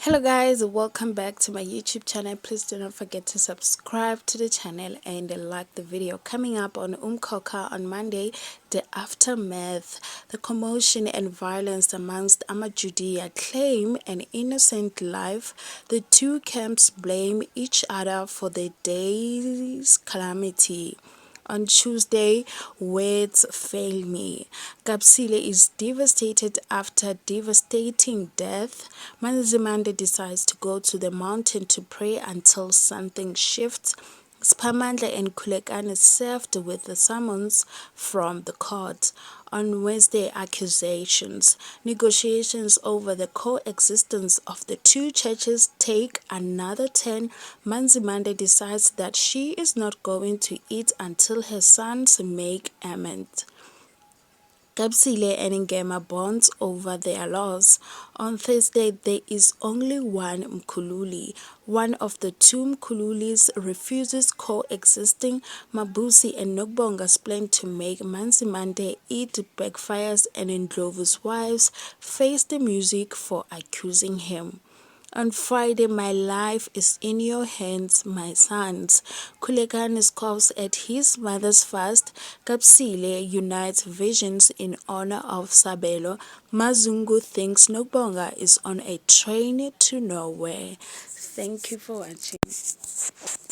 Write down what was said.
Hello guys, welcome back to my YouTube channel. Please do not forget to subscribe to the channel and like the video. Coming up on Umkhokha on Monday, the aftermath, the commotion and violence amongst Amajudea claim an innocent life. The two camps blame each other for the day's calamity. On Tuesday, words fail me. Kapsile is devastated after devastating death. Manzimande decides to go to the mountain to pray until something shifts. Spamandla and Khulekani served with the summons from the court. On Wednesday, accusations. Negotiations over the coexistence of the two churches take another turn. Manzimande decides that she is not going to eat until her sons make amends. Kapsile and Ngema bonds over their loss. On Thursday, there is only one Mkhululi. One of the two Mkhululis refuses coexisting. Mabusi and Nokbonga's plan to make Manzimande eat backfires, and Ndlovu's wives face the music for accusing him. On Friday, my life is in your hands, my sons. Khulekani scoffs at his mother's fast. Kapsile unites visions in honor of Sabelo. Mazungu thinks Nokbonga is on a train to nowhere. Thank you for watching.